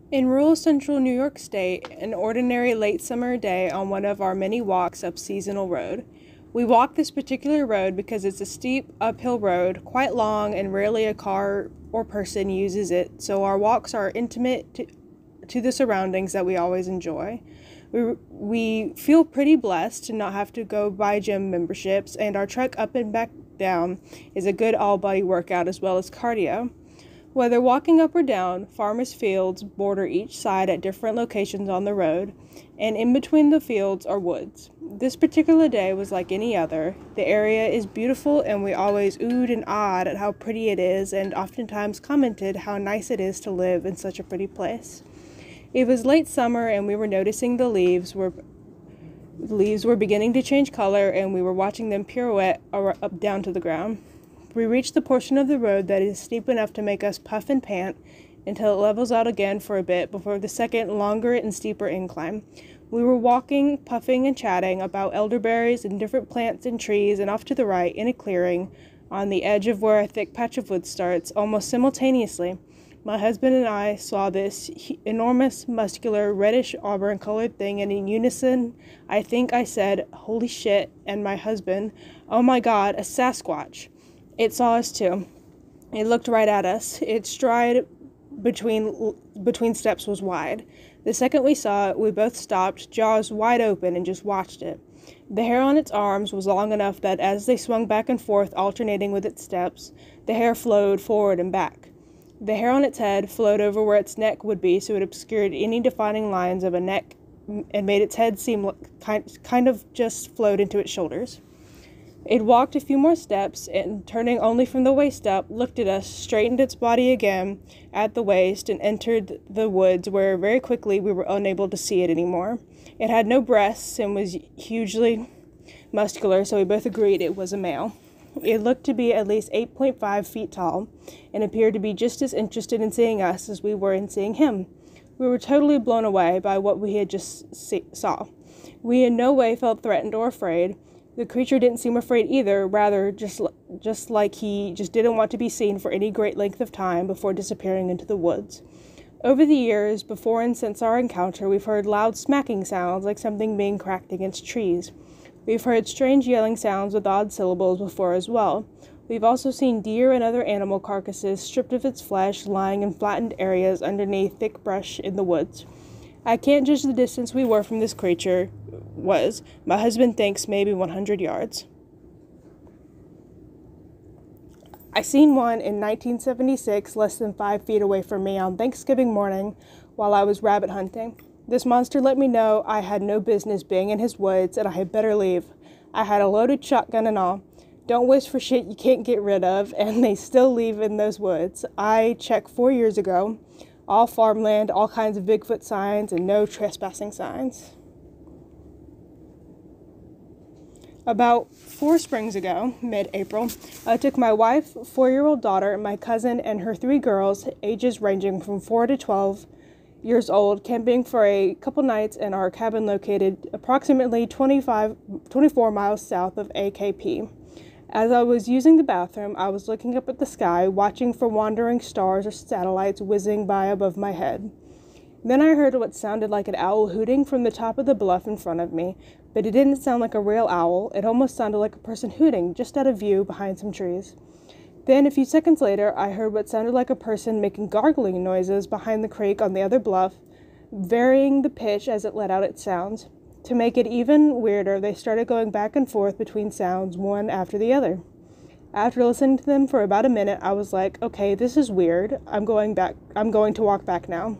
In rural central New York State, an ordinary late summer day on one of our many walks up Seasonal Road. We walk this particular road because it's a steep uphill road, quite long, and rarely a car or person uses it, so our walks are intimate to the surroundings that we always enjoy. We feel pretty blessed to not have to go buy gym memberships, and our trek up and back down is a good all-body workout as well as cardio. Whether walking up or down, farmers' fields border each side at different locations on the road, and in between the fields are woods. This particular day was like any other. The area is beautiful, and we always oohed and ahed at how pretty it is, and oftentimes commented how nice it is to live in such a pretty place. It was late summer, and we were noticing the leaves were beginning to change color, and we were watching them pirouette up down to the ground. We reached the portion of the road that is steep enough to make us puff and pant until it levels out again for a bit before the second, longer and steeper incline. We were walking, puffing and chatting about elderberries and different plants and trees, and off to the right, in a clearing, on the edge of where a thick patch of wood starts, almost simultaneously, my husband and I saw this enormous, muscular, reddish auburn-colored thing, and in unison, I think I said, "Holy shit," and my husband, "Oh my God, a sasquatch." It saw us too. It looked right at us. Its stride between steps was wide. The second we saw it, we both stopped, jaws wide open, and just watched it. The hair on its arms was long enough that as they swung back and forth, alternating with its steps, the hair flowed forward and back. The hair on its head flowed over where its neck would be, so it obscured any defining lines of a neck and made its head seem kind of just flowed into its shoulders. It walked a few more steps, and turning only from the waist up, looked at us, straightened its body again at the waist, and entered the woods, where very quickly we were unable to see it anymore. It had no breasts and was hugely muscular, so we both agreed it was a male. It looked to be at least 8.5 feet tall, and appeared to be just as interested in seeing us as we were in seeing him. We were totally blown away by what we had just saw. We in no way felt threatened or afraid. The creature didn't seem afraid either, rather just like he just didn't want to be seen for any great length of time before disappearing into the woods. Over the years, before and since our encounter, we've heard loud smacking sounds like something being cracked against trees. We've heard strange yelling sounds with odd syllables before as well. We've also seen deer and other animal carcasses stripped of its flesh lying in flattened areas underneath thick brush in the woods. I can't judge the distance we were from this creature was. My husband thinks maybe 100 yards. I seen one in 1976 less than 5 feet away from me on Thanksgiving morning while I was rabbit hunting. This monster let me know I had no business being in his woods and I had better leave. I had a loaded shotgun and all. Don't wish for shit you can't get rid of, and they still leave in those woods. I checked 4 years ago. All farmland, all kinds of Bigfoot signs, and no trespassing signs. About 4 springs ago, mid-April, I took my wife, 4-year-old daughter, my cousin, and her 3 girls, ages ranging from 4 to 12 years old, camping for a couple nights in our cabin located approximately 24 miles south of AKP. As I was using the bathroom, I was looking up at the sky, watching for wandering stars or satellites whizzing by above my head. Then I heard what sounded like an owl hooting from the top of the bluff in front of me, but it didn't sound like a real owl. It almost sounded like a person hooting, just out of view behind some trees. Then, a few seconds later, I heard what sounded like a person making gargling noises behind the creek on the other bluff, varying the pitch as it let out its sounds. To make it even weirder, they started going back and forth between sounds, one after the other. After listening to them for about a minute, I was like, okay, this is weird. I'm going to walk back now.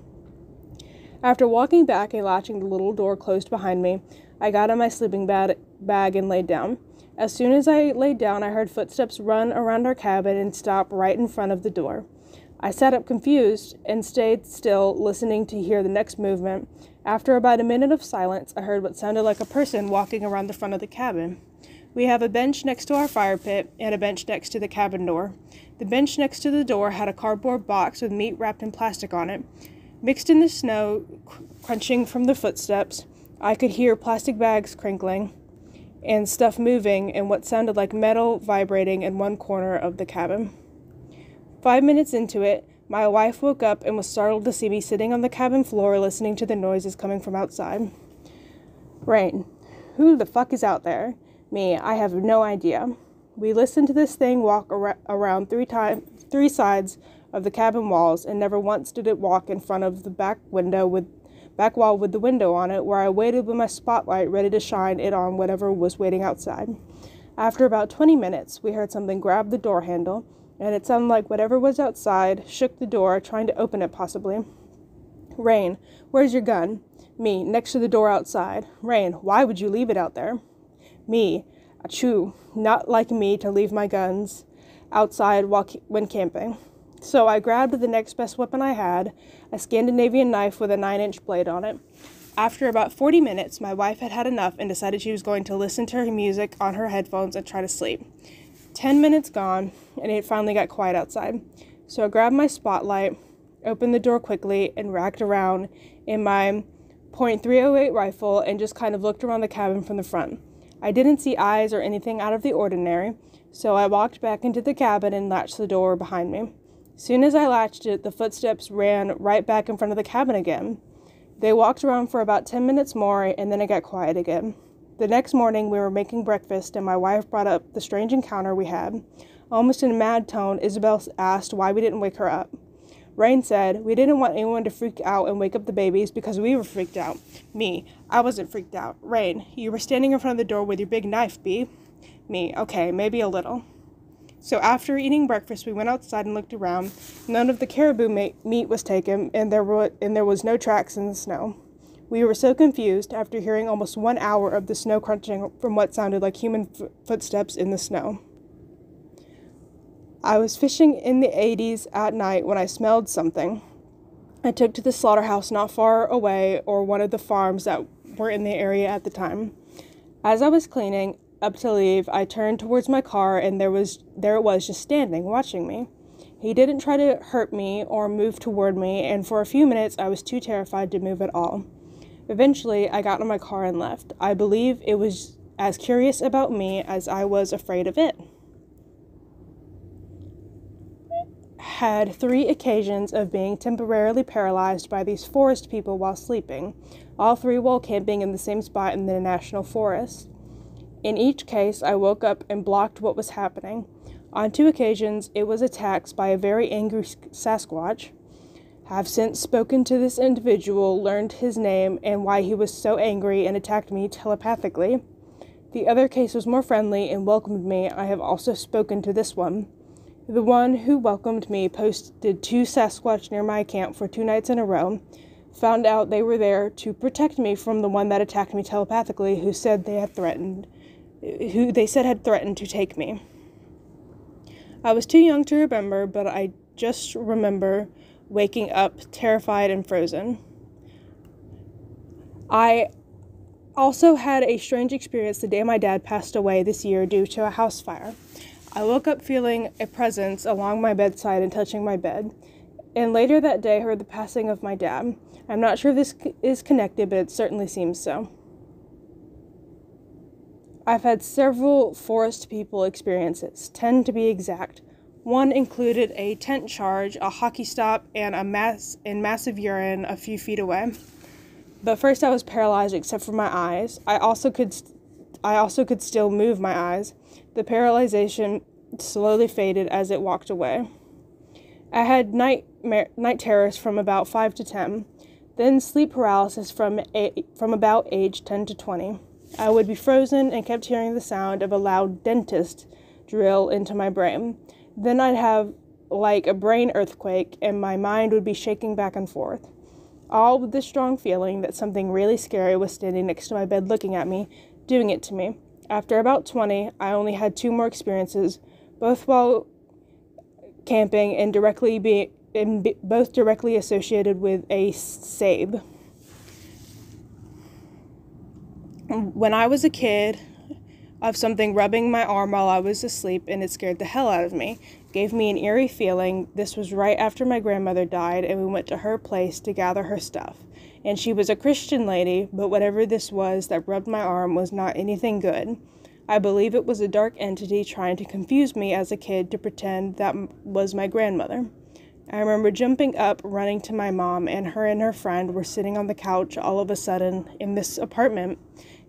After walking back and latching the little door closed behind me, I got on my sleeping bag and laid down. As soon as I laid down, I heard footsteps run around our cabin and stop right in front of the door. I sat up confused and stayed still, listening to hear the next movement. After about a minute of silence, I heard what sounded like a person walking around the front of the cabin. We have a bench next to our fire pit and a bench next to the cabin door. The bench next to the door had a cardboard box with meat wrapped in plastic on it. Mixed in the snow, crunching from the footsteps, I could hear plastic bags crinkling and stuff moving and what sounded like metal vibrating in one corner of the cabin. 5 minutes into it, My wife woke up and was startled to see me sitting on the cabin floor listening to the noises coming from outside. Rain. Who the fuck is out there? Me. I have no idea. We listened to this thing walk around three sides of the cabin walls, and never once did it walk in front of the back wall with the window on it, where I waited with my spotlight ready to shine it on whatever was waiting outside. After about 20 minutes, we heard something grab the door handle, and it sounded like whatever was outside shook the door, trying to open it possibly. Rain. Where's your gun? Me. Next to the door outside. Rain. Why would you leave it out there? Me. Achoo. Not like me to leave my guns outside when camping. So I grabbed the next best weapon I had, a Scandinavian knife with a 9-inch blade on it. After about 40 minutes, my wife had had enough and decided she was going to listen to her music on her headphones and try to sleep. 10 minutes gone, and it finally got quiet outside. So I grabbed my spotlight, opened the door quickly, and racked around in my .308 rifle and just kind of looked around the cabin from the front. I didn't see eyes or anything out of the ordinary, so I walked back into the cabin and latched the door behind me. Soon as I latched it, the footsteps ran right back in front of the cabin again. They walked around for about 10 minutes more, and then it got quiet again. The next morning, we were making breakfast, and my wife brought up the strange encounter we had. Almost in a mad tone, Isabel asked why we didn't wake her up. Rain said, we didn't want anyone to freak out and wake up the babies because we were freaked out. Me, I wasn't freaked out. Rain, you were standing in front of the door with your big knife, B. Me, okay, maybe a little. So after eating breakfast, we went outside and looked around. None of the caribou meat was taken, and there was no tracks in the snow. We were so confused after hearing almost 1 hour of the snow crunching from what sounded like human footsteps in the snow. I was fishing in the 80s at night when I smelled something. I took to the slaughterhouse not far away, or one of the farms that were in the area at the time. As I was cleaning up to leave, I turned towards my car, and there it was just standing, watching me. He didn't try to hurt me or move toward me, and for a few minutes I was too terrified to move at all. Eventually, I got in my car and left. I believe it was as curious about me as I was afraid of it. Had 3 occasions of being temporarily paralyzed by these forest people while sleeping, all 3 while camping in the same spot in the national forest. In each case, I woke up and blocked what was happening. On 2 occasions, it was attacks by a very angry sasquatch. Have since spoken to this individual, learned his name and why he was so angry, and attacked me telepathically. The other case was more friendly and welcomed me. I have also spoken to this one. The one who welcomed me posted 2 Sasquatch near my camp for 2 nights in a row. Found out they were there to protect me from the one that attacked me telepathically, who they said had threatened to take me. I was too young to remember, but I just remember waking up terrified and frozen. I also had a strange experience the day my dad passed away this year due to a house fire. I woke up feeling a presence along my bedside and touching my bed, and later that day heard the passing of my dad. I'm not sure if this is connected, but it certainly seems so. I've had several forest people experiences, 10 to be exact. One included a tent charge, a hockey stop, and massive urine a few feet away. But first I was paralyzed except for my eyes. I also could still move my eyes. The paralyzation slowly faded as it walked away. I had night terrors from about 5 to 10, then sleep paralysis from about age 10 to 20. I would be frozen and kept hearing the sound of a loud dentist drill into my brain. Then I'd have like a brain earthquake, and my mind would be shaking back and forth. All with the strong feeling that something really scary was standing next to my bed looking at me, doing it to me. After about 20, I only had 2 more experiences, both while camping and both directly associated with a sabe. When I was a kid, of something rubbing my arm while I was asleep, and it scared the hell out of me. Gave me an eerie feeling. This was right after my grandmother died, and we went to her place to gather her stuff. And she was a Christian lady, but whatever this was that rubbed my arm was not anything good. I believe it was a dark entity trying to confuse me as a kid to pretend that was my grandmother. I remember jumping up, running to my mom, and her friend were sitting on the couch. All of a sudden, in this apartment,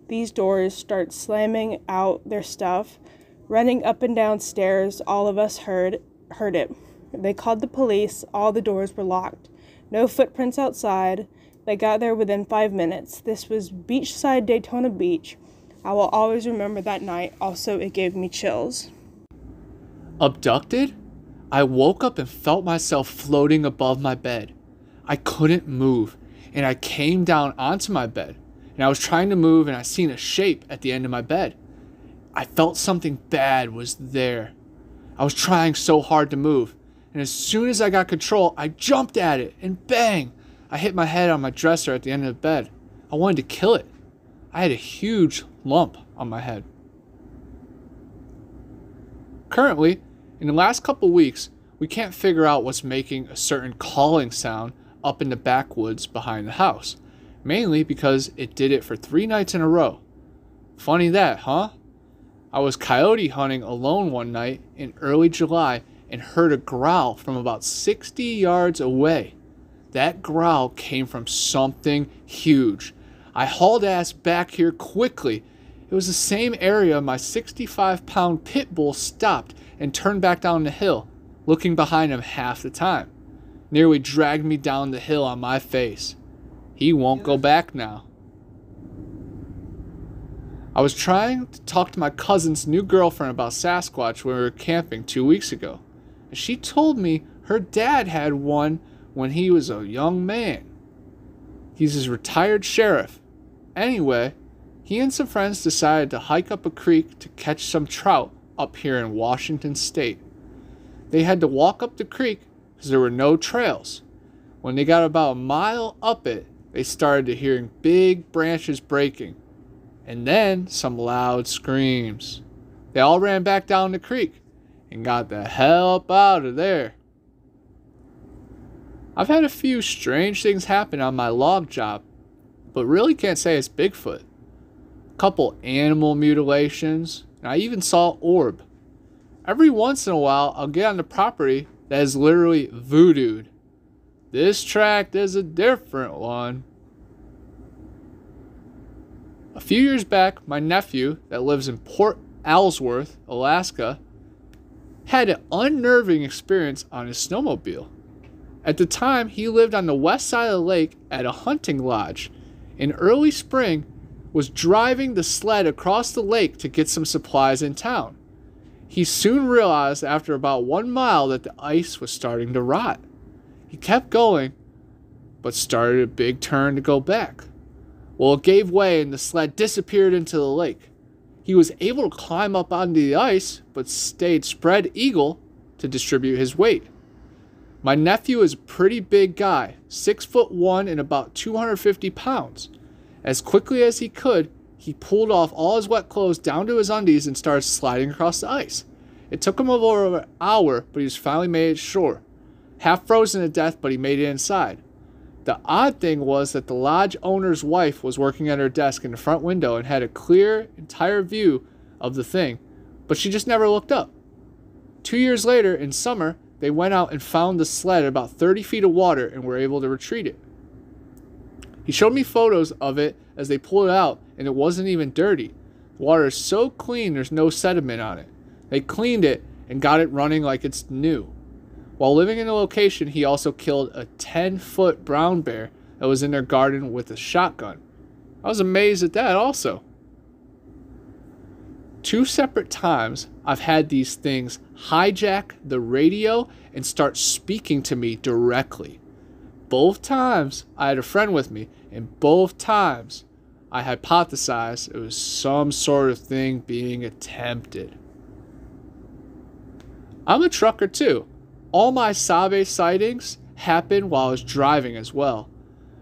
these doors start slamming out their stuff, running up and down stairs. All of us heard it. They called the police. All the doors were locked. No footprints outside. They got there within 5 minutes. This was beachside Daytona Beach. I will always remember that night. Also, it gave me chills. Abducted? I woke up and felt myself floating above my bed. I couldn't move, and I came down onto my bed, and I was trying to move, and I seen a shape at the end of my bed. I felt something bad was there. I was trying so hard to move, and as soon as I got control, I jumped at it, and bang! I hit my head on my dresser at the end of the bed. I wanted to kill it. I had a huge lump on my head. Currently, in the last couple weeks, we can't figure out what's making a certain calling sound up in the backwoods behind the house, mainly because it did it for 3 nights in a row. Funny that, huh? I was coyote hunting alone one night in early July and heard a growl from about 60 yards away. That growl came from something huge. I hauled ass back here quickly. It was the same area my 65-pound pit bull stopped and turned back down the hill, looking behind him half the time. Nearly dragged me down the hill on my face. He won't go back now. I was trying to talk to my cousin's new girlfriend about Sasquatch when we were camping 2 weeks ago. And she told me her dad had one when he was a young man. He's his retired sheriff. Anyway, he and some friends decided to hike up a creek to catch some trout up here in Washington State. They had to walk up the creek because there were no trails. When they got about a mile up it, they started to hearing big branches breaking, and then some loud screams. They all ran back down the creek and got the hell up out of there. I've had a few strange things happen on my log job, but really can't say it's Bigfoot. A couple animal mutilations, and I even saw an orb. Every once in a while, I'll get on the property that is literally voodooed. This tract is a different one. A few years back, my nephew that lives in Port Ellsworth, Alaska, had an unnerving experience on his snowmobile. At the time, he lived on the west side of the lake at a hunting lodge. In early spring, was driving the sled across the lake to get some supplies in town. He soon realized after about 1 mile that the ice was starting to rot. He kept going, but started a big turn to go back. Well, it gave way and the sled disappeared into the lake. He was able to climb up onto the ice, but stayed spread eagle to distribute his weight. My nephew is a pretty big guy, 6'1" and about 250 pounds. As quickly as he could, he pulled off all his wet clothes down to his undies and started sliding across the ice. It took him over an hour, but he finally made it ashore. Half frozen to death, but he made it inside. The odd thing was that the lodge owner's wife was working at her desk in the front window and had a clear, entire view of the thing, but she just never looked up. 2 years later, in summer, they went out and found the sled at about 30 feet of water and were able to retrieve it. He showed me photos of it as they pulled it out, and it wasn't even dirty. The water is so clean there's no sediment on it. They cleaned it and got it running like it's new. While living in the location, he also killed a 10-foot brown bear that was in their garden with a shotgun. I was amazed at that also. 2 separate times I've had these things hijack the radio and start speaking to me directly. Both times I had a friend with me, and both times I hypothesized it was some sort of thing being attempted. I'm a trucker too. All my Sabe sightings happened while I was driving as well.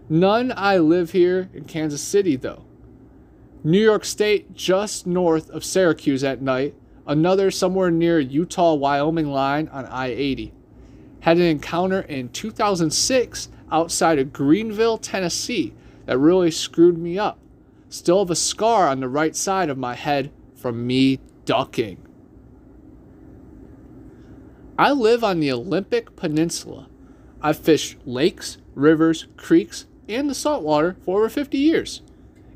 None I live here in Kansas City though. New York State just north of Syracuse at night, another somewhere near Utah-Wyoming line on I-80. Had an encounter in 2006 outside of Greenville, Tennessee that really screwed me up. Still have a scar on the right side of my head from me ducking. I live on the Olympic Peninsula. I've fished lakes, rivers, creeks, and the saltwater for over 50 years.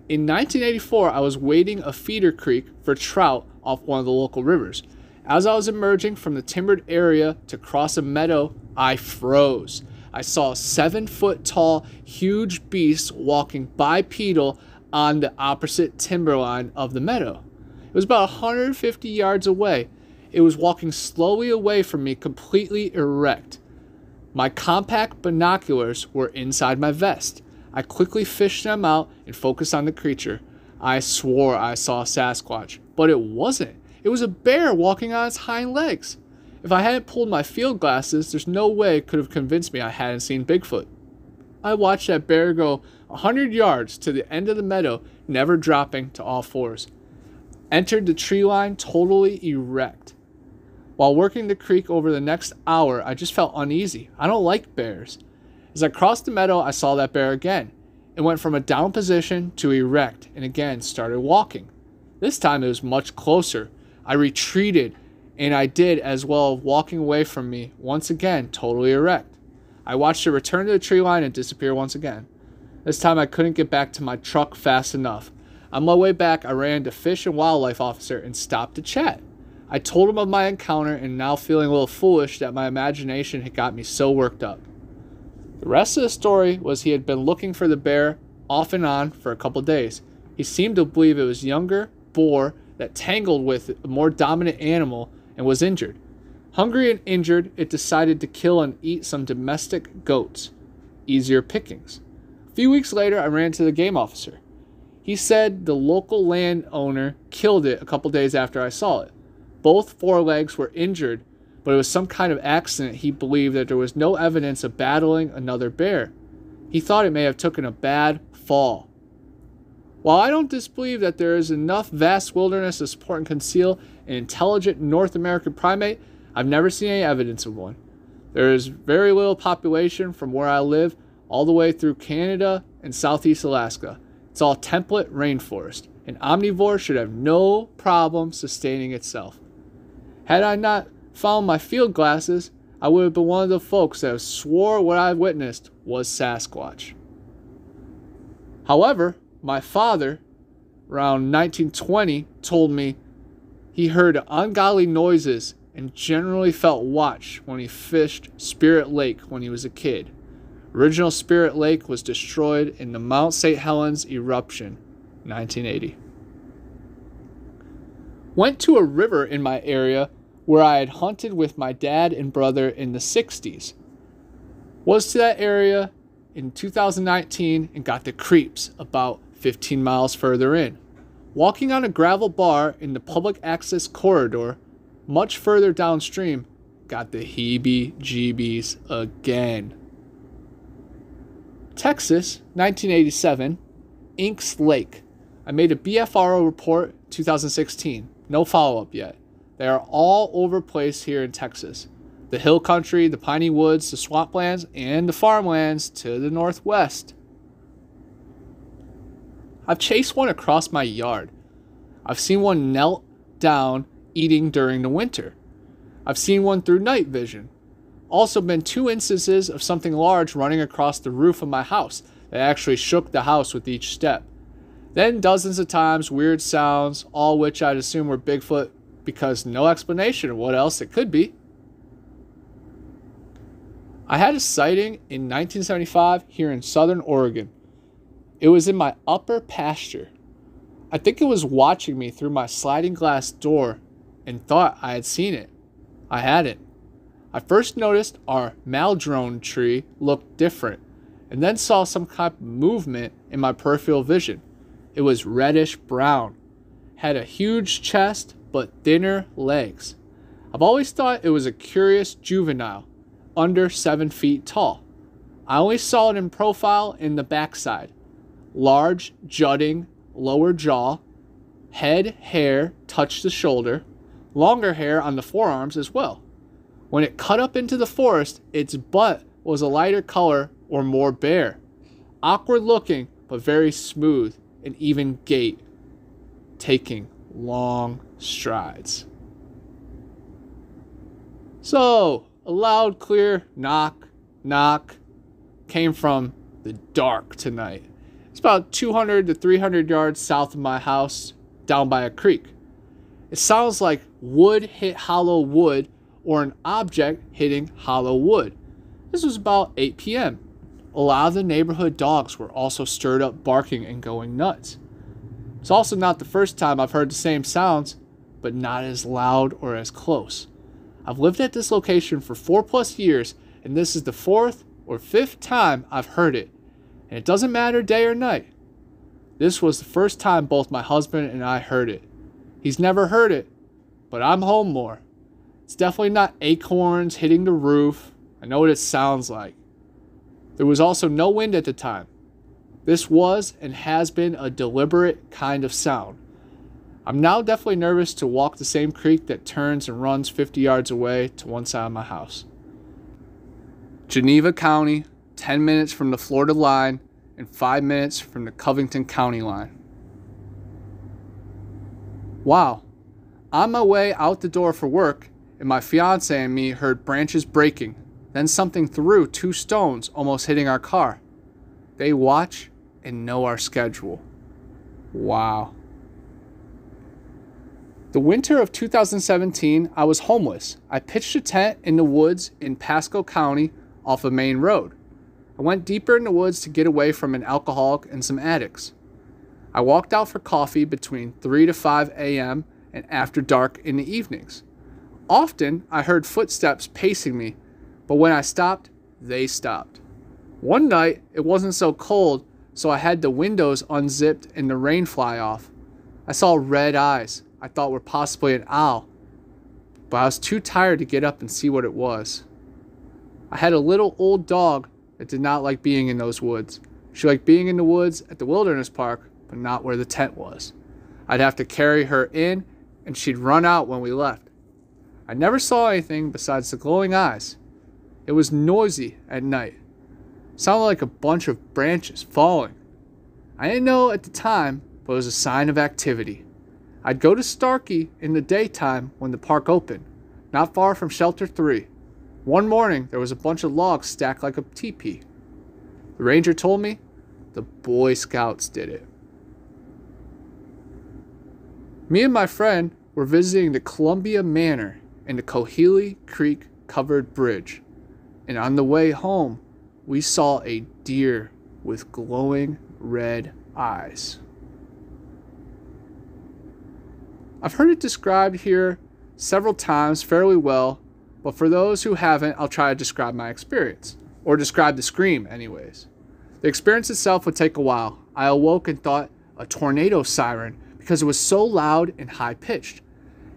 In 1984, I was wading a feeder creek for trout off one of the local rivers. As I was emerging from the timbered area to cross a meadow, I froze. I saw a 7-foot tall, huge beast walking bipedal on the opposite timberline of the meadow. It was about 150 yards away. It was walking slowly away from me, completely erect. My compact binoculars were inside my vest. I quickly fished them out and focused on the creature. I swore I saw a Sasquatch, but it wasn't. It was a bear walking on its hind legs. If I hadn't pulled my field glasses, there's no way it could have convinced me I hadn't seen Bigfoot. I watched that bear go 100 yards to the end of the meadow, never dropping to all fours. Entered the tree line totally erect. While working the creek over the next hour, I just felt uneasy. I don't like bears. As I crossed the meadow, I saw that bear again. It went from a down position to erect and again started walking. This time it was much closer. I retreated, and I did as well, walking away from me, once again, totally erect. I watched it return to the tree line and disappear once again. This time I couldn't get back to my truck fast enough. On my way back, I ran into Fish and Wildlife Officer and stopped to chat. I told him of my encounter and now feeling a little foolish that my imagination had got me so worked up. The rest of the story was he had been looking for the bear off and on for a couple days. He seemed to believe it was a younger boar that tangled with a more dominant animal and was injured. Hungry and injured, it decided to kill and eat some domestic goats. Easier pickings. A few weeks later, I ran to the game officer. He said the local landowner killed it a couple days after I saw it. Both forelegs were injured, but it was some kind of accident. He believed that there was no evidence of battling another bear. He thought it may have taken a bad fall. While I don't disbelieve that there is enough vast wilderness to support and conceal an intelligent North American primate, I've never seen any evidence of one. There is very little population from where I live all the way through Canada and southeast Alaska. It's all temperate rainforest. An omnivore should have no problem sustaining itself. Had I not found my field glasses, I would have been one of the folks that swore what I witnessed was Sasquatch. However, my father, around 1920, told me he heard ungodly noises and generally felt watched when he fished Spirit Lake when he was a kid. Original Spirit Lake was destroyed in the Mount St. Helens eruption, 1980. Went to a river in my area where I had hunted with my dad and brother in the 60s. Was to that area in 2019 and got the creeps about 15 miles further in. Walking on a gravel bar in the public access corridor, much further downstream, got the heebie-jeebies again. Texas, 1987, Inks Lake. I made a BFRO report 2016. No follow-up yet. They are all over the place here in Texas. The hill country, the piney woods, the swamplands, and the farmlands to the northwest. I've chased one across my yard. I've seen one knelt down eating during the winter. I've seen one through night vision. Also been 2 instances of something large running across the roof of my house that actually shook the house with each step. Then dozens of times weird sounds, all which I'd assume were Bigfoot because no explanation of what else it could be. I had a sighting in 1975 here in southern Oregon. It was in my upper pasture. I think it was watching me through my sliding glass door and thought I had seen it. I hadn't. I first noticed our madrone tree looked different and then saw some kind of movement in my peripheral vision. It was reddish brown, had a huge chest but thinner legs. I've always thought it was a curious juvenile, under 7 feet tall. I only saw it in profile in the backside. Large, jutting, lower jaw, head hair touched the shoulder, longer hair on the forearms as well. When it cut up into the forest, its butt was a lighter color or more bare. Awkward looking, but very smooth, and even gait, taking long strides. So, a loud, clear knock, knock came from the dark tonight. It's about 200 to 300 yards south of my house, down by a creek. It sounds like wood hit hollow wood or an object hitting hollow wood. This was about 8 p.m. A lot of the neighborhood dogs were also stirred up barking and going nuts. It's also not the first time I've heard the same sounds, but not as loud or as close. I've lived at this location for 4+ years, and this is the 4th or 5th time I've heard it. And it doesn't matter day or night. This was the first time both my husband and I heard it. He's never heard it, but I'm home more. It's definitely not acorns hitting the roof. I know what it sounds like. There was also no wind at the time. This was and has been a deliberate kind of sound. I'm now definitely nervous to walk the same creek that turns and runs 50 yards away to one side of my house. Geneva County, 10 minutes from the Florida line and 5 minutes from the Covington County line. Wow. On my way out the door for work, and my fiance and me heard branches breaking. Then something threw 2 stones, almost hitting our car. They watch and know our schedule. Wow. The winter of 2017, I was homeless. I pitched a tent in the woods in Pasco County off a main road. I went deeper in the woods to get away from an alcoholic and some addicts. I walked out for coffee between 3 to 5 a.m. and after dark in the evenings. Often, I heard footsteps pacing me, but when I stopped, they stopped. One night, it wasn't so cold, so I had the windows unzipped and the rain fly off. I saw red eyes I thought were possibly an owl, but I was too tired to get up and see what it was. I had a little old dog that did not like being in those woods. She liked being in the woods at the wilderness park, but not where the tent was. I'd have to carry her in, and she'd run out when we left. I never saw anything besides the glowing eyes. It was noisy at night. It sounded like a bunch of branches falling. I didn't know at the time, but it was a sign of activity. I'd go to Starkey in the daytime when the park opened, not far from Shelter 3. One morning, there was a bunch of logs stacked like a teepee. The ranger told me the Boy Scouts did it. Me and my friend were visiting the Columbia Manor and the Cohelee Creek covered bridge, and on the way home, we saw a deer with glowing red eyes. I've heard it described here several times fairly well, but for those who haven't, I'll try to describe my experience, or describe the scream anyways. The experience itself would take a while. I awoke and thought a tornado siren because it was so loud and high-pitched.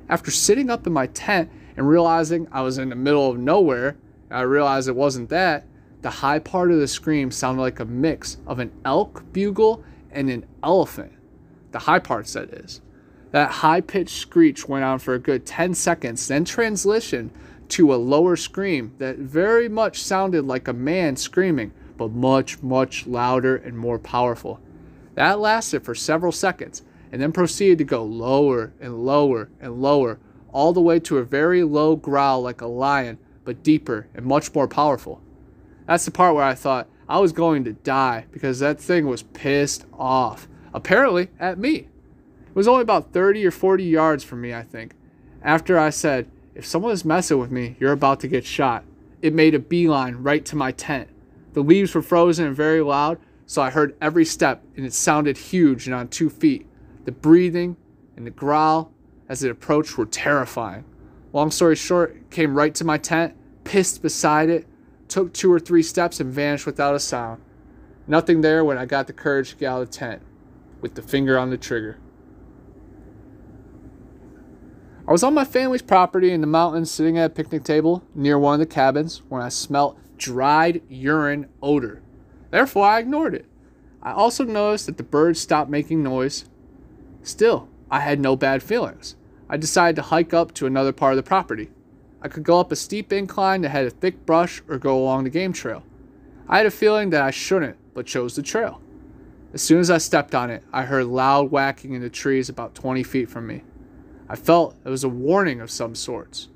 After sitting up in my tent and realizing I was in the middle of nowhere, and I realized it wasn't that, the high part of the scream sounded like a mix of an elk bugle and an elephant. The high parts, that is. That high-pitched screech went on for a good 10 seconds, then transitioned to a lower scream that very much sounded like a man screaming, but much, much louder and more powerful. That lasted for several seconds, and then proceeded to go lower and lower and lower, all the way to a very low growl like a lion, but deeper and much more powerful. That's the part where I thought I was going to die because that thing was pissed off, apparently at me. It was only about 30 or 40 yards from me, I think. After I said, "If someone is messing with me, you're about to get shot," it made a beeline right to my tent. The leaves were frozen and very loud, so I heard every step, and it sounded huge and on 2 feet. The breathing and the growl as it approached were terrifying. Long story short, it came right to my tent, pissed beside it, took 2 or 3 steps and vanished without a sound. Nothing there when I got the courage to get out of the tent, with the finger on the trigger. I was on my family's property in the mountains sitting at a picnic table near one of the cabins when I smelt dried urine odor. Therefore, I ignored it. I also noticed that the birds stopped making noise. Still, I had no bad feelings. I decided to hike up to another part of the property. I could go up a steep incline that had a thick brush or go along the game trail. I had a feeling that I shouldn't, but chose the trail. As soon as I stepped on it, I heard loud whacking in the trees about 20 feet from me. I felt it was a warning of some sorts.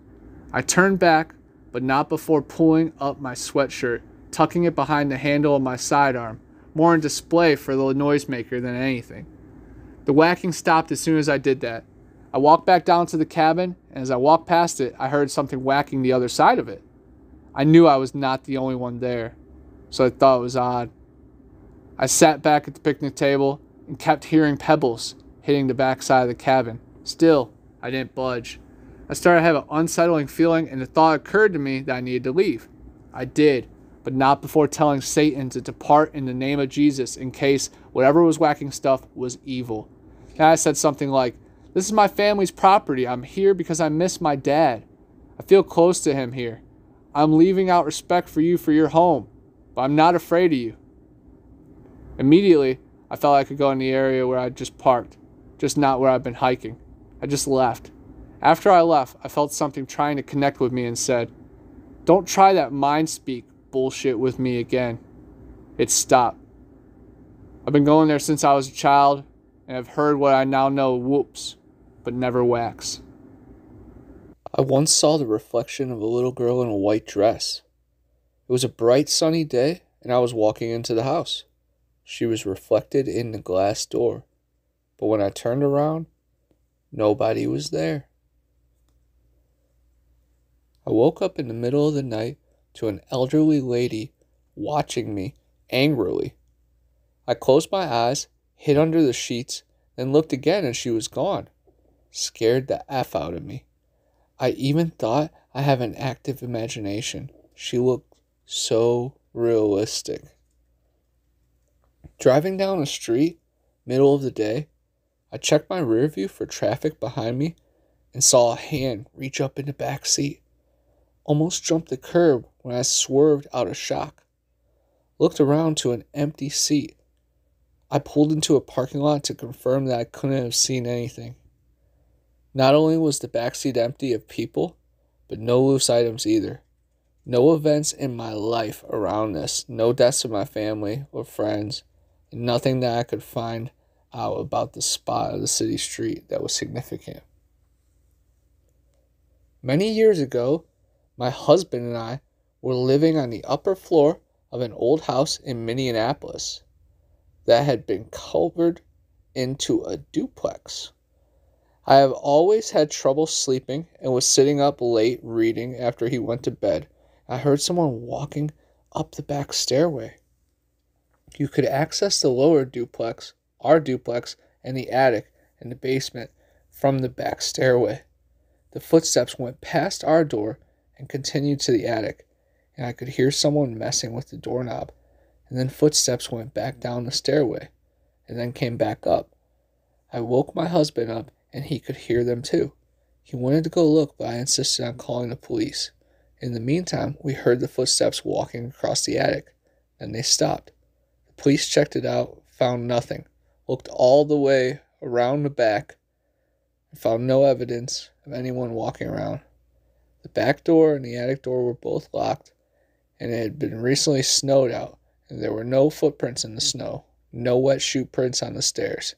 I turned back, but not before pulling up my sweatshirt tucking it behind the handle of my sidearm, more in display for the noisemaker than anything. The whacking stopped as soon as I did that. I walked back down to the cabin, and as I walked past it, I heard something whacking the other side of it. I knew I was not the only one there, so I thought it was odd. I sat back at the picnic table and kept hearing pebbles hitting the back side of the cabin. Still, I didn't budge. I started to have an unsettling feeling, and the thought occurred to me that I needed to leave. I did, but not before telling Satan to depart in the name of Jesus in case whatever was whacking stuff was evil. And I said something like, "This is my family's property. I'm here because I miss my dad. I feel close to him here. I'm leaving out respect for you for your home, but I'm not afraid of you." Immediately, I felt I could go in the area where I just parked, just not where I've been hiking. I just left. After I left, I felt something trying to connect with me and said, "Don't try that mind speak bullshit with me again." It stopped. I've been going there since I was a child, and have heard what I now know whoops, but never whacks. I once saw the reflection of a little girl in a white dress. It was a bright sunny day, and I was walking into the house. She was reflected in the glass door, but when I turned around, nobody was there. I woke up in the middle of the night to an elderly lady watching me angrily. I closed my eyes, hid under the sheets, then looked again and she was gone. Scared the F out of me. I even thought I have an active imagination. She looked so realistic. Driving down the street, middle of the day, I checked my rear view for traffic behind me and saw a hand reach up in the back seat. Almost jumped the curb when I swerved out of shock. Looked around to an empty seat. I pulled into a parking lot to confirm that I couldn't have seen anything. Not only was the backseat empty of people, but no loose items either. No events in my life around this. No deaths of my family or friends. And nothing that I could find out about the spot of the city street that was significant. Many years ago, my husband and I were living on the upper floor of an old house in Minneapolis that had been converted into a duplex. I have always had trouble sleeping and was sitting up late reading after he went to bed. I heard someone walking up the back stairway. You could access the lower duplex, our duplex, and the attic and the basement from the back stairway. The footsteps went past our door and continued to the attic, and I could hear someone messing with the doorknob, and then footsteps went back down the stairway, and then came back up. I woke my husband up, and he could hear them too. He wanted to go look, but I insisted on calling the police. In the meantime, we heard the footsteps walking across the attic, and they stopped. The police checked it out, found nothing, looked all the way around the back, and found no evidence of anyone walking around. The back door and the attic door were both locked, and it had been recently snowed out, and there were no footprints in the snow, no wet shoe prints on the stairs.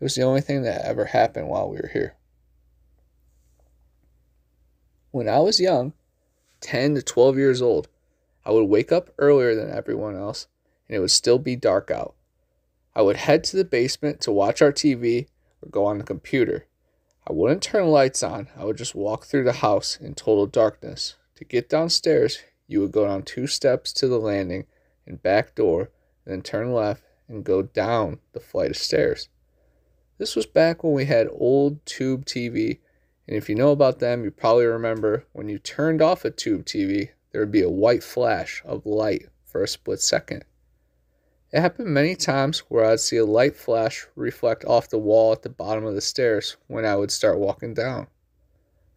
It was the only thing that ever happened while we were here. When I was young, 10 to 12 years old, I would wake up earlier than everyone else, and it would still be dark out. I would head to the basement to watch our TV or go on the computer. I wouldn't turn lights on. I would just walk through the house in total darkness. To get downstairs, you would go down 2 steps to the landing and back door, and then turn left and go down the flight of stairs. This was back when we had old tube TV, and if you know about them, you probably remember when you turned off a tube TV, there would be a white flash of light for a split second. It happened many times where I'd see a light flash reflect off the wall at the bottom of the stairs when I would start walking down.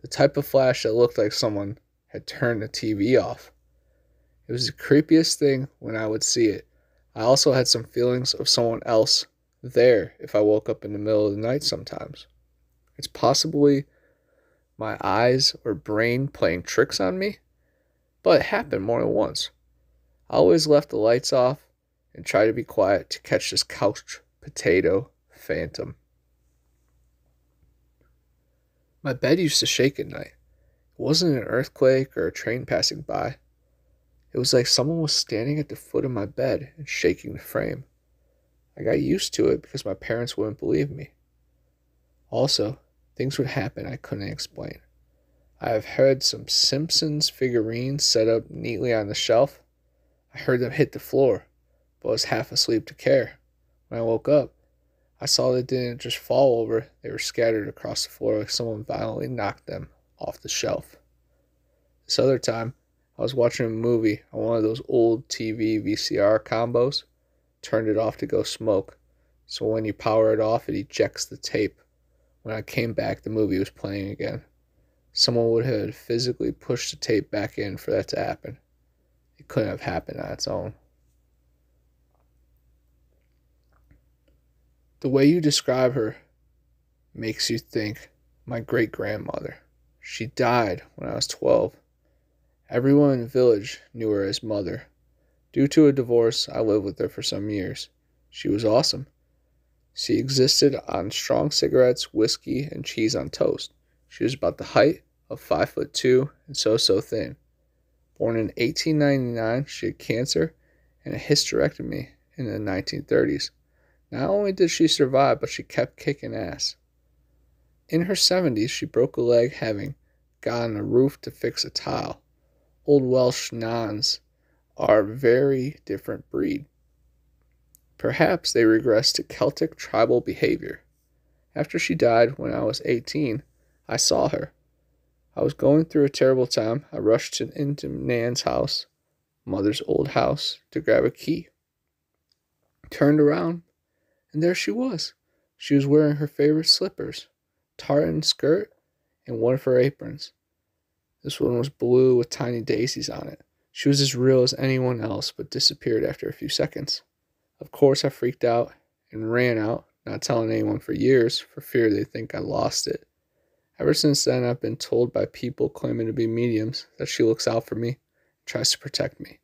The type of flash that looked like someone had turned the TV off. It was the creepiest thing when I would see it. I also had some feelings of someone else there if I woke up in the middle of the night sometimes. It's possibly my eyes or brain playing tricks on me, but it happened more than once. I always left the lights off and tried to be quiet to catch this couch potato phantom. My bed used to shake at night. It wasn't an earthquake or a train passing by. It was like someone was standing at the foot of my bed and shaking the frame. I got used to it because my parents wouldn't believe me. Also, things would happen I couldn't explain. I have heard some Simpsons figurines set up neatly on the shelf. I heard them hit the floor, but was half asleep to care. When I woke up, I saw they didn't just fall over, they were scattered across the floor like someone violently knocked them off the shelf. This other time, I was watching a movie on one of those old TV VCR combos, turned it off to go smoke, so when you power it off, it ejects the tape. When I came back, the movie was playing again. Someone would have physically pushed the tape back in for that to happen. It couldn't have happened on its own. The way you describe her makes you think my great-grandmother. She died when I was 12. Everyone in the village knew her as Mother. Due to a divorce, I lived with her for some years. She was awesome. She existed on strong cigarettes, whiskey, and cheese on toast. She was about the height of 5'2" and so thin. Born in 1899, she had cancer and a hysterectomy in the 1930s. Not only did she survive, but she kept kicking ass. In her 70s, she broke a leg having gotten a roof to fix a tile. Old Welsh Nons are a very different breed. Perhaps they regressed to Celtic tribal behavior. After she died when I was 18, I saw her. I was going through a terrible time. I rushed into Nan's house, Mother's old house, to grab a key. Turned around, and there she was. She was wearing her favorite slippers, tartan skirt, and one of her aprons. This one was blue with tiny daisies on it. She was as real as anyone else, but disappeared after a few seconds. Of course, I freaked out and ran out, not telling anyone for years, for fear they'd think I lost it. Ever since then, I've been told by people claiming to be mediums that she looks out for me and tries to protect me.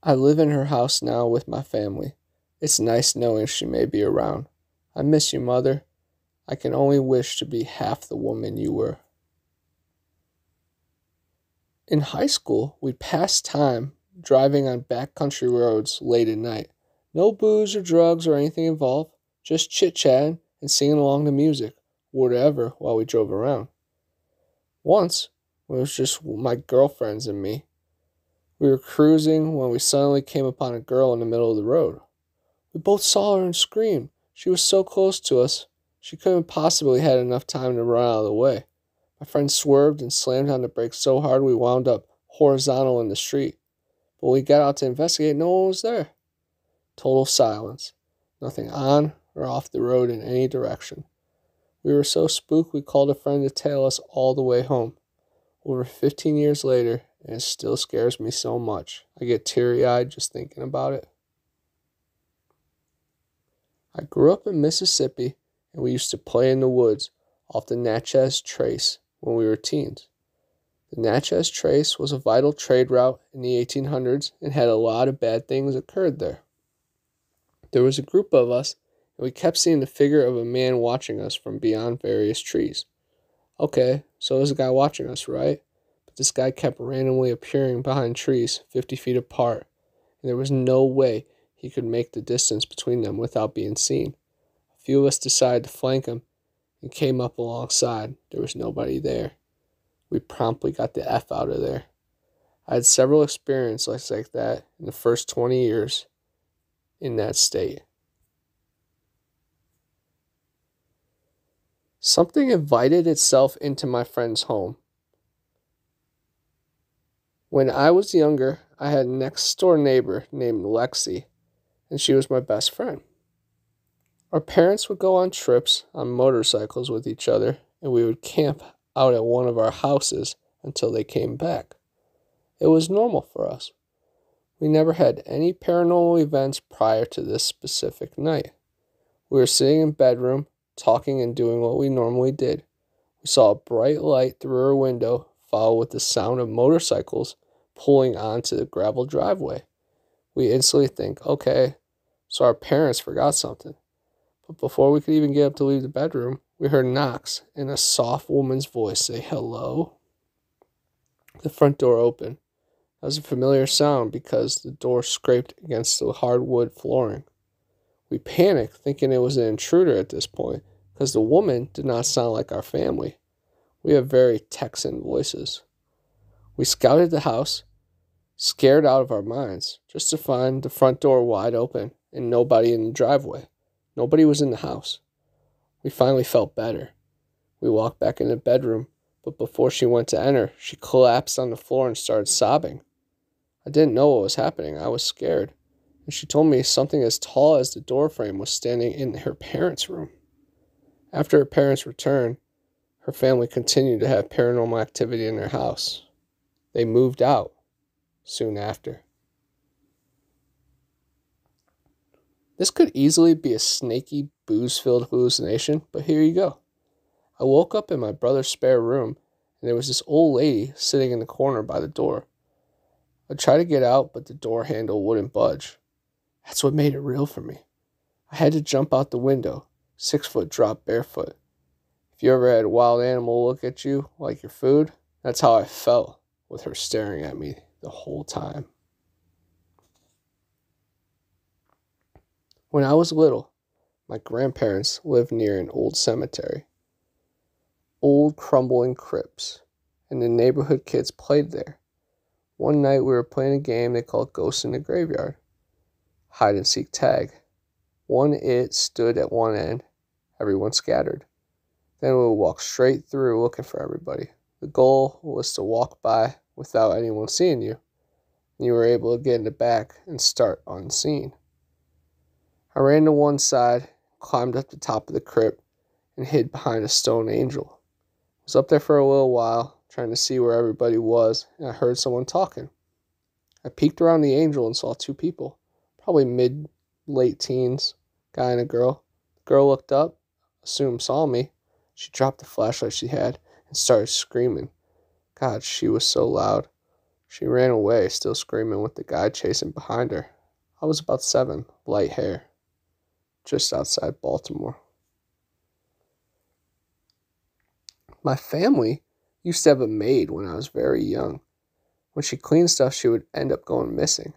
I live in her house now with my family. It's nice knowing she may be around. I miss you, Mother. I can only wish to be half the woman you were. In high school, we passed time driving on backcountry roads late at night. No booze or drugs or anything involved, just chit-chatting and singing along to music, whatever, while we drove around. Once, when it was just my girlfriends and me, we were cruising when we suddenly came upon a girl in the middle of the road. We both saw her and screamed. She was so close to us, she couldn't possibly had enough time to run out of the way. My friend swerved and slammed on the brakes so hard we wound up horizontal in the street. But when we got out to investigate, no one was there. Total silence. Nothing on or off the road in any direction. We were so spooked we called a friend to tail us all the way home. Over 15 years later, and it still scares me so much. I get teary-eyed just thinking about it. I grew up in Mississippi, and we used to play in the woods off the Natchez Trace when we were teens. The Natchez Trace was a vital trade route in the 1800s and had a lot of bad things occurred there. There was a group of us, and we kept seeing the figure of a man watching us from beyond various trees. Okay, so there's a guy watching us, right? But this guy kept randomly appearing behind trees 50 feet apart, and there was no way he could make the distance between them without being seen. A few of us decided to flank him and came up alongside. There was nobody there. We promptly got the F out of there. I had several experiences like that in the first 20 years in that state. Something invited itself into my friend's home. When I was younger, I had a next-door neighbor named Lexi, and she was my best friend. Our parents would go on trips on motorcycles with each other, and we would camp out at one of our houses until they came back. It was normal for us. We never had any paranormal events prior to this specific night. We were sitting in bedroom, talking and doing what we normally did. We saw a bright light through our window, followed with the sound of motorcycles pulling onto the gravel driveway. We instantly think, okay, so our parents forgot something. But before we could even get up to leave the bedroom, we heard knocks and a soft woman's voice say, "Hello?" The front door opened, That was a familiar sound because the door scraped against the hardwood flooring. We panicked, thinking it was an intruder at this point, because the woman did not sound like our family. We have very Texan voices. We scouted the house, scared out of our minds, just to find the front door wide open and nobody in the driveway. Nobody was in the house. We finally felt better. We walked back in the bedroom, but before she went to enter, she collapsed on the floor and started sobbing. I didn't know what was happening. I was scared. And she told me something as tall as the doorframe was standing in her parents' room. After her parents returned, her family continued to have paranormal activity in their house. They moved out soon after. This could easily be a snaky, booze-filled hallucination, but here you go. I woke up in my brother's spare room, and there was this old lady sitting in the corner by the door. I tried to get out, but the door handle wouldn't budge. That's what made it real for me. I had to jump out the window, 6-foot drop barefoot. If you ever had a wild animal look at you like your food, that's how I felt with her staring at me the whole time. When I was little, my grandparents lived near an old cemetery. Old crumbling crypts, and the neighborhood kids played there. One night we were playing a game they called Ghosts in the Graveyard. Hide and seek tag. One it stood at one end, everyone scattered. Then we would walk straight through looking for everybody. The goal was to walk by without anyone seeing you, and you were able to get in the back and start unseen. I ran to one side, climbed up the top of the crypt, and hid behind a stone angel. I was up there for a little while, trying to see where everybody was, and I heard someone talking. I peeked around the angel and saw two people, probably mid-late teens, guy and a girl. The girl looked up, assumed saw me. She dropped the flashlight she had and started screaming. God, she was so loud. She ran away, still screaming with the guy chasing behind her. I was about 7, light hair, just outside Baltimore. My family used to have a maid when I was very young. When she cleaned stuff, she would end up going missing.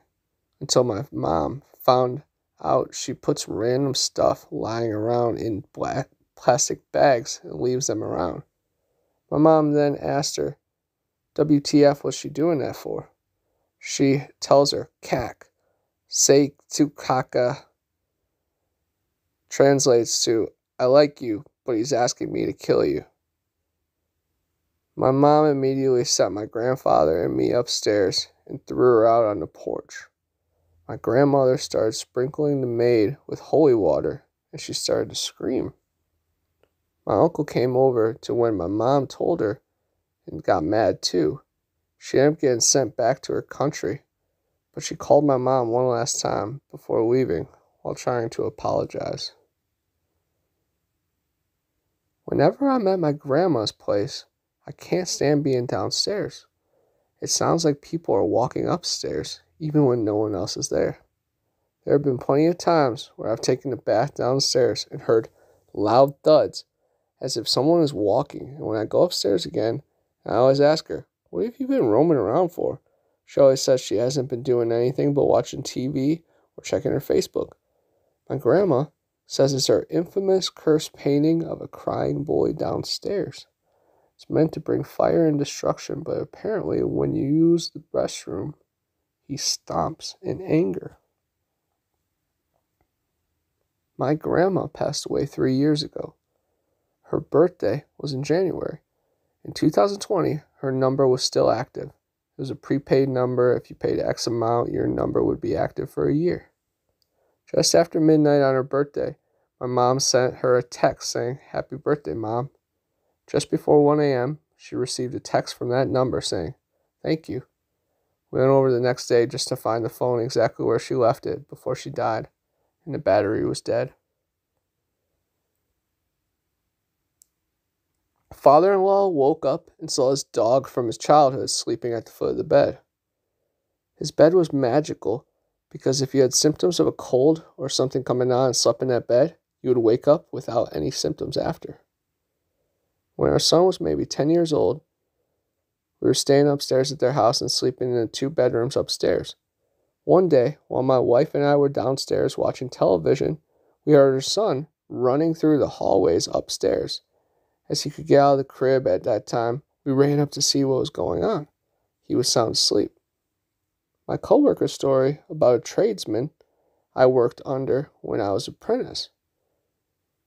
Until my mom found out she puts random stuff lying around in black plastic bags and leaves them around. My mom then asked her, WTF was she doing that for? She tells her, Kak, say to kaka, translates to, I like you, but he's asking me to kill you. My mom immediately sent my grandfather and me upstairs and threw her out on the porch. My grandmother started sprinkling the maid with holy water, and she started to scream. My uncle came over to when my mom told her and got mad too. She ended up getting sent back to her country, but she called my mom one last time before leaving while trying to apologize. Whenever I'm at my grandma's place, I can't stand being downstairs. It sounds like people are walking upstairs, even when no one else is there. There have been plenty of times where I've taken a bath downstairs and heard loud thuds, as if someone is walking, and when I go upstairs again, I always ask her, what have you been roaming around for? She always says she hasn't been doing anything but watching TV or checking her Facebook. My grandma says it's her infamous cursed painting of a crying boy downstairs. It's meant to bring fire and destruction, but apparently when you use the restroom, he stomps in anger. My grandma passed away 3 years ago. Her birthday was in January. In 2020, her number was still active. It was a prepaid number. If you paid X amount, your number would be active for a year. Just after midnight on her birthday, my mom sent her a text saying, Happy birthday, Mom. Just before 1 a.m., she received a text from that number saying, Thank you. We went over the next day just to find the phone exactly where she left it before she died, and the battery was dead. Father-in-law woke up and saw his dog from his childhood sleeping at the foot of the bed. His bed was magical because if you had symptoms of a cold or something coming on and slept in that bed, you would wake up without any symptoms after. When our son was maybe 10 years old, We were staying upstairs at their house and sleeping in the 2 bedrooms upstairs. One day, while my wife and I were downstairs watching television, we heard her son running through the hallways upstairs. As he could get out of the crib at that time, we ran up to see what was going on. He was sound asleep. My coworker's story about a tradesman I worked under when I was an apprentice.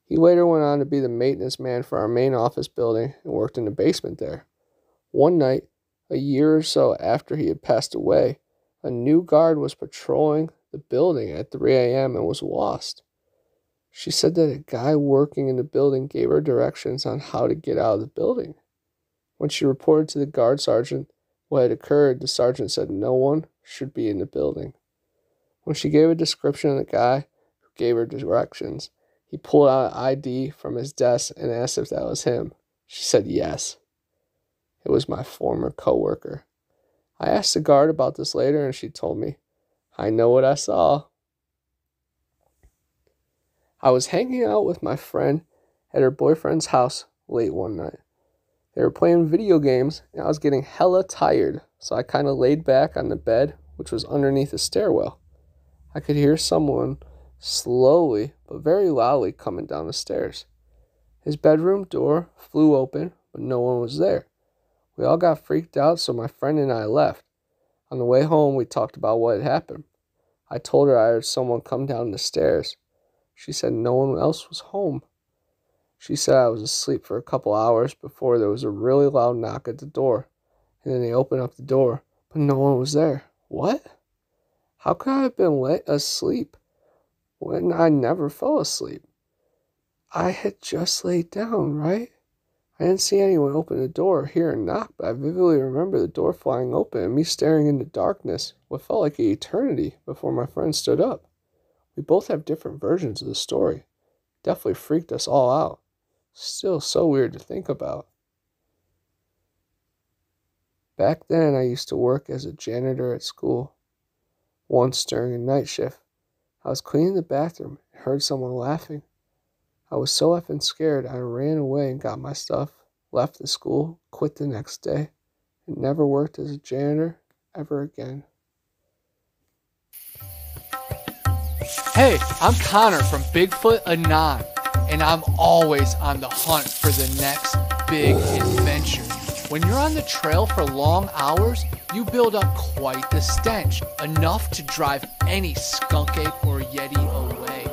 He later went on to be the maintenance man for our main office building and worked in the basement there. One night, a year or so after he had passed away, a new guard was patrolling the building at 3 a.m. and was lost. She said that a guy working in the building gave her directions on how to get out of the building. When she reported to the guard sergeant what had occurred, the sergeant said no one should be in the building. When she gave a description of the guy who gave her directions, he pulled out an ID from his desk and asked if that was him. She said yes. It was my former coworker. I asked the guard about this later and she told me, "I know what I saw." I was hanging out with my friend at her boyfriend's house late one night. They were playing video games and I was getting hella tired, so I kind of laid back on the bed, which was underneath a stairwell. I could hear someone slowly but very loudly coming down the stairs. His bedroom door flew open, but no one was there. We all got freaked out, so my friend and I left. On the way home, we talked about what had happened. I told her I heard someone come down the stairs. She said no one else was home. She said I was asleep for a couple hours before there was a really loud knock at the door, and then they opened up the door, but no one was there. What? How could I have been asleep when I never fell asleep? I had just laid down, right? I didn't see anyone open the door or hear a knock, but I vividly remember the door flying open and me staring into darkness, what felt like an eternity before my friend stood up. We both have different versions of the story. Definitely freaked us all out. Still so weird to think about. Back then, I used to work as a janitor at school. Once during a night shift, I was cleaning the bathroom and heard someone laughing. I was so effing scared, I ran away and got my stuff, left the school, quit the next day, and never worked as a janitor ever again. Hey, I'm Connor from Bigfoot Anon, and I'm always on the hunt for the next big adventure. When you're on the trail for long hours, you build up quite the stench, enough to drive any skunk ape or yeti away.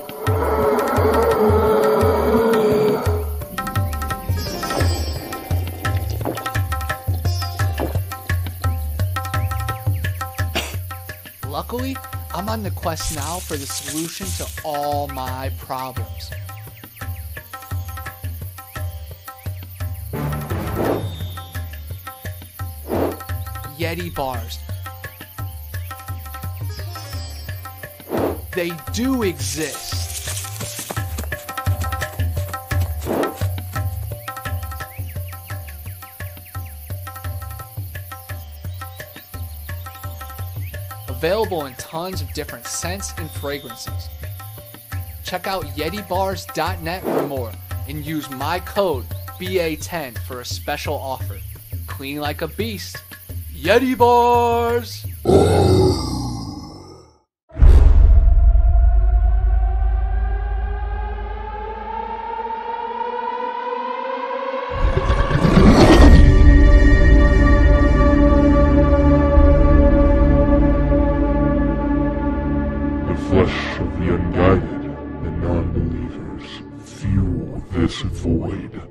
Luckily, I'm on the quest now for the solution to all my problems. Yeti bars. They do exist. Available in tons of different scents and fragrances. Check out yetibars.net for more and use my code BA10 for a special offer. Clean like a beast. Yeti bars! The flesh of the unguided and non-believers fuel this void.